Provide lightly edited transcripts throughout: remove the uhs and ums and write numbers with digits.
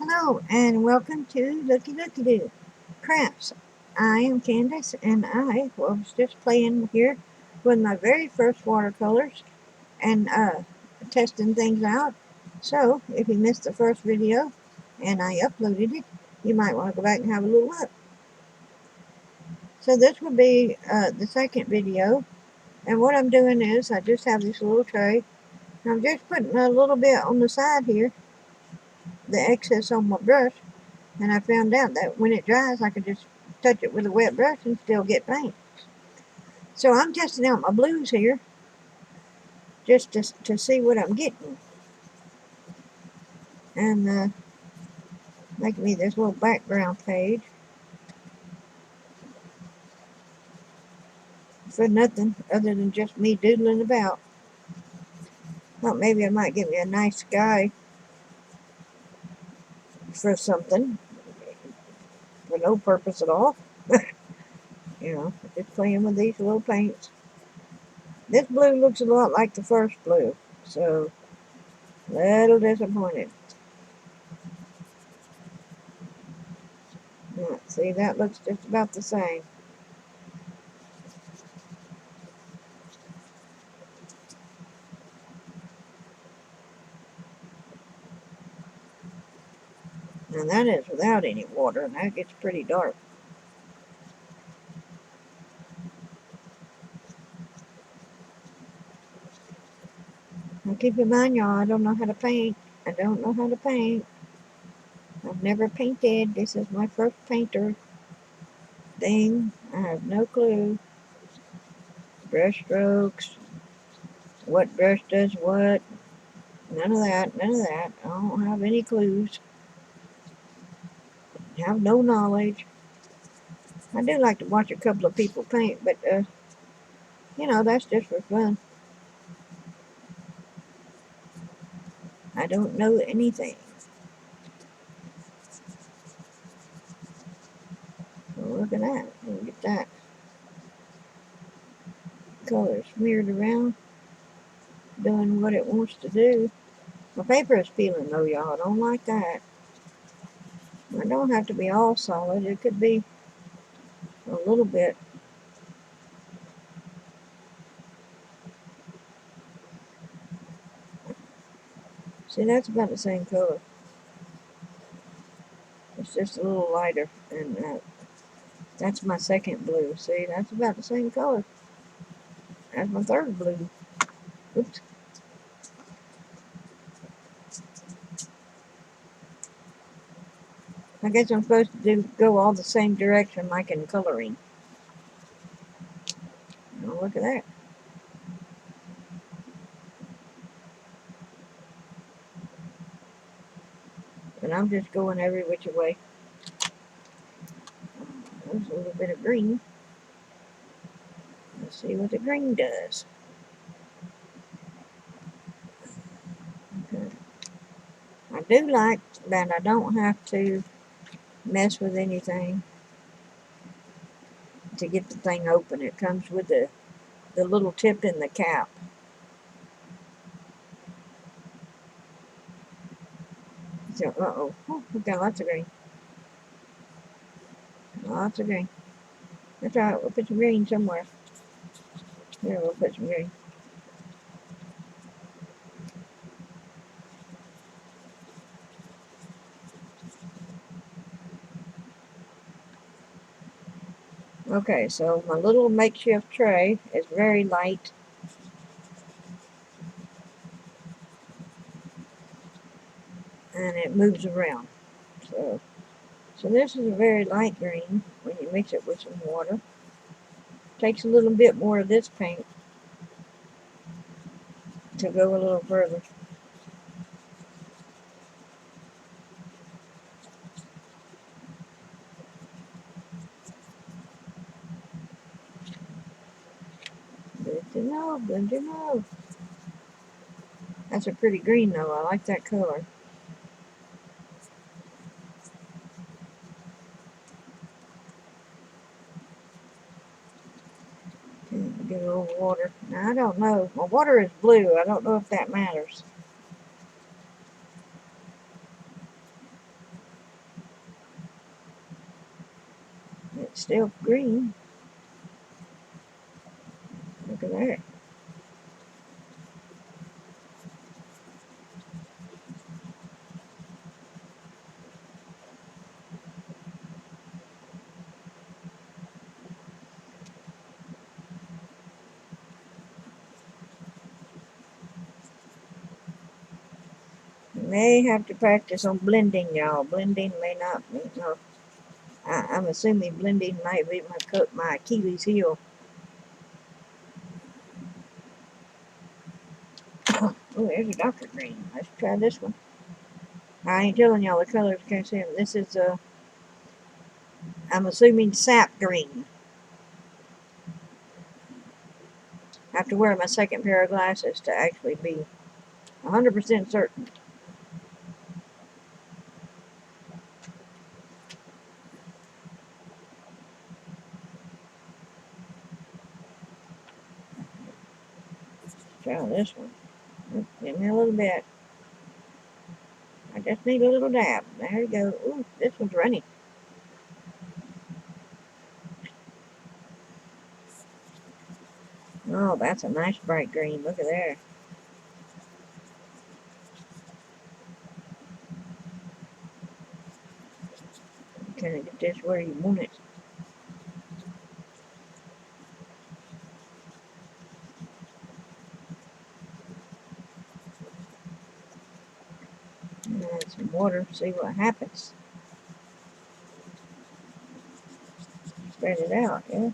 Hello and welcome to Looky Looky Doo Crafts. I am Candace and I was just playing here with my very first watercolors and testing things out. So if you missed the first video and I uploaded it, you might want to go back and have a little look. So this will be the second video, and what I'm doing is I just have this little tray. I'm just putting a little bit on the side here, the excess on my brush. And I found out that when it dries, I can just touch it with a wet brush and still get paint. So I'm testing out my blues here just to see what I'm getting. And making me this little background page for nothing other than just me doodling about. Thought maybe I might get me a nice sky for something, for no purpose at all. Just playing with these little paints. This blue looks a lot like the first blue, so a little disappointed. See, that looks just about the same. Now that is without any water, and that gets pretty dark. Now keep in mind, y'all, I don't know how to paint. I don't know how to paint. I've never painted. This is my first painter thing. I have no clue. Brush strokes, what brush does what. None of that, none of that. I don't have any clues. I have no knowledge. I do like to watch a couple of people paint, but, that's just for fun. I don't know anything. Well, look at that. Look at that. Color smeared around, doing what it wants to do. My paper is peeling though, y'all. I don't like that. It don't have to be all solid. It could be a little bit. See, that's about the same color. It's just a little lighter. And that's my second blue. See, that's about the same color as my third blue. Oops. I guess I'm supposed to go all the same direction like in coloring. Oh, look at that. And I'm just going every which way. There's a little bit of green. Let's see what the green does. Okay. I do like that I don't have to mess with anything to get the thing open. It comes with the little tip in the cap. So, oh, we've got lots of green. Lots of green. That's all right, we'll put some green somewhere. Here, we'll put some green. Okay, so my little makeshift tray is very light. And it moves around. So this is a very light green when you mix it with some water. Takes a little bit more of this paint to go a little further. Good to know, good to know. That's a pretty green though, I like that color. Okay, get a little water. Now I don't know, my water is blue, I don't know if that matters. Still green. Look at that. May have to practice on blending, y'all. Blending may not be, no. I'm assuming blending might be my Achilles heel. Oh, there's a Dr. Green. Let's try this one. I ain't telling y'all the colors, can't see them. This is, I'm assuming sap green. I have to wear my second pair of glasses to actually be 100% certain. Let's try this one. Give me a little bit. I just need a little dab. There you go. Ooh, this one's runny. Oh, that's a nice bright green. Look at there. Kind of get this where you want it. Add some water, see what happens. Spread it out, yeah.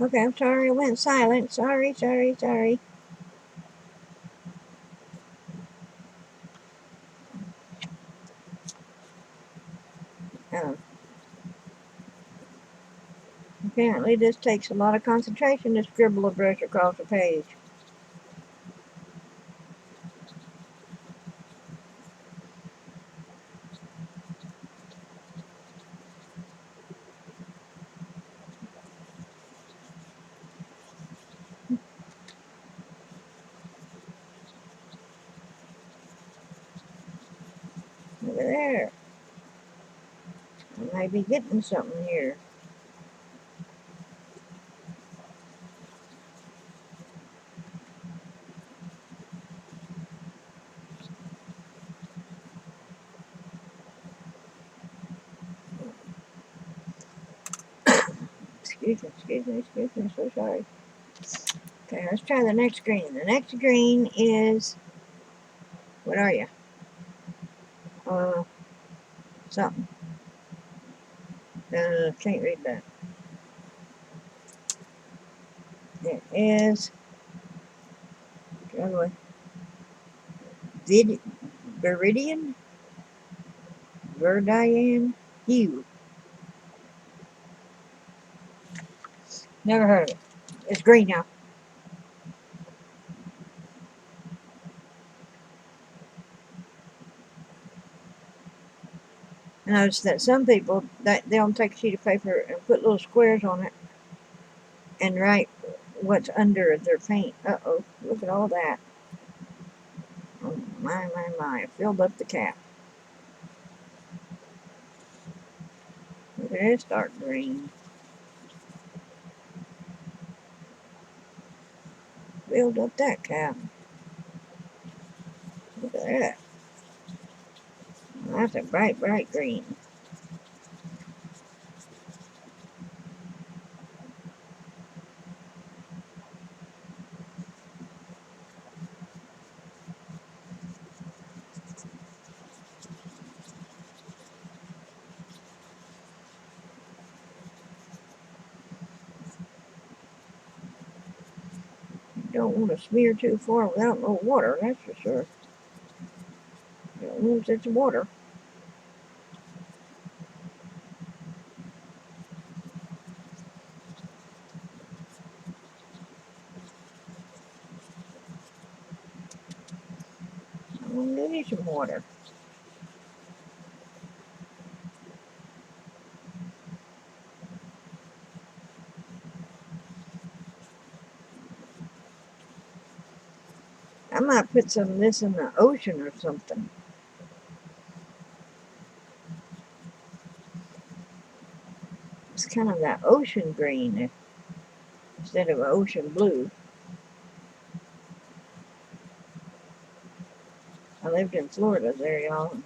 Okay, I'm sorry I went silent. Sorry. Um, Apparently this takes a lot of concentration to scribble a brush across a page. Look at there. I might be getting something here. Excuse me, so sorry. Okay, let's try the next green. The next green is, what are you? Something. Can't read that. It is, Viridian? Verdian Hue. Never heard of it. It's green now. I noticed that some people, they'll take a sheet of paper and put little squares on it and write what's under their paint. Uh-oh, look at all that. Oh, my, I filled up the cap. Look at this dark green. Filled up that cap. Look at that. That's a bright green. You don't want to smear too far without no water, that's for sure. You don't lose its water. Maybe some water. I might put some of this in the ocean or something. It's kind of that ocean green instead of ocean blue. I lived in Florida there, y'all.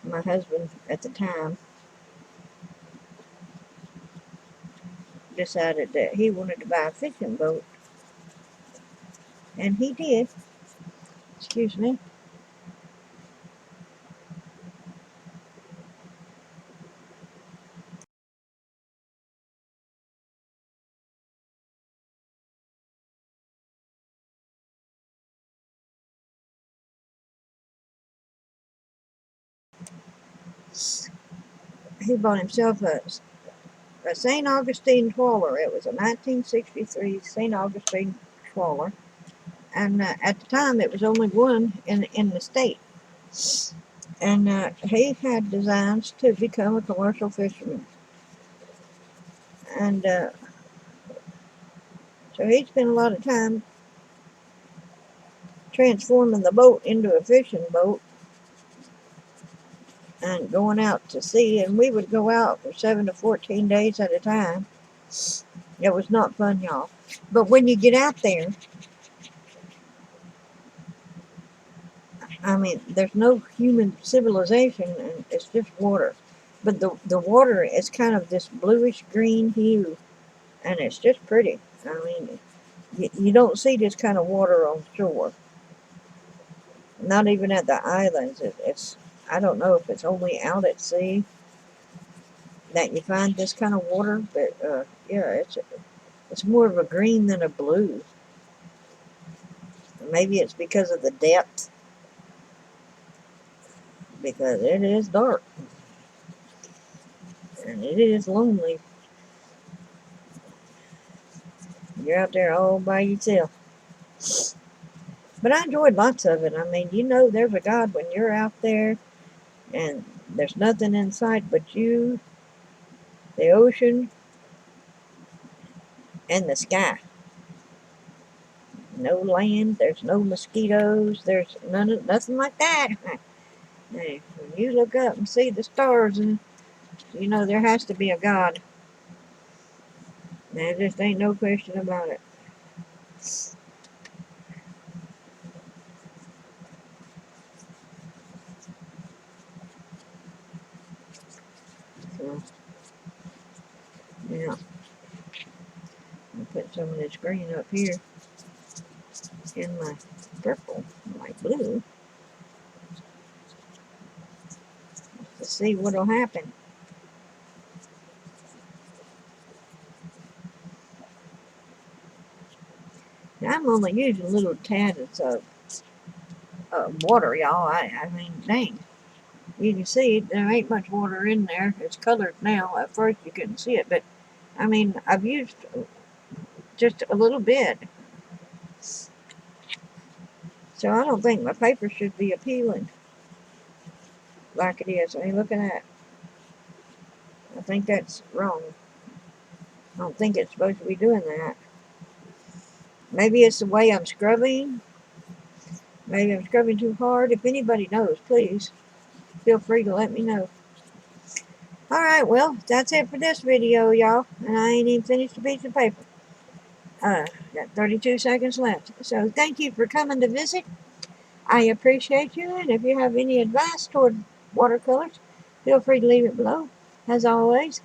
My husband at the time decided that he wanted to buy a fishing boat, and he did. Excuse me. He bought himself a St. Augustine trawler. It was a 1963 St. Augustine trawler, and at the time it was only one in the state. And he had designs to become a commercial fisherman, and so he spent a lot of time transforming the boat into a fishing boat and going out to sea. And we would go out for 7 to 14 days at a time. It was not fun, y'all. But when you get out there, I mean, there's no human civilization, and it's just water. But the water is kind of this bluish green hue, and it's just pretty. I mean, you don't see this kind of water on shore. Not even at the islands. It's I don't know if it's only out at sea that you find this kind of water, but yeah, it's more of a green than a blue. Maybe it's because of the depth, because it is dark and it is lonely. You're out there all by yourself. But I enjoyed lots of it. I mean, there's a God when you're out there and there's nothing in sight but you, the ocean, and the sky. No land, there's no mosquitoes, there's nothing like that. Hey, when you look up and see the stars, and there has to be a God. There just ain't no question about it. So, yeah, I'll put some of this green up here in my purple, my blue, to see what'll happen. Now, I'm only using little tads of water, y'all. I mean, dang. You can see there ain't much water in there. It's colored now. At first you couldn't see it, but I mean, I've used just a little bit. So I don't think my paper should be appealing like it is. I mean, look at that. I think that's wrong. I don't think it's supposed to be doing that. Maybe it's the way I'm scrubbing. Maybe I'm scrubbing too hard. If anybody knows, please feel free to let me know. Alright, well, that's it for this video, y'all. And I ain't even finished a piece of paper. Got 32 seconds left. So thank you for coming to visit. I appreciate you. And if you have any advice toward watercolors, feel free to leave it below. As always,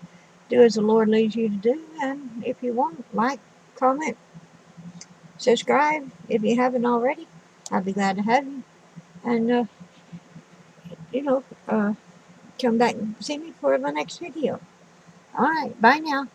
do as the Lord leads you to do. And if you want, like, comment, subscribe if you haven't already. I'd be glad to have you. And, you know, come back and see me for the next video. Alright, bye now.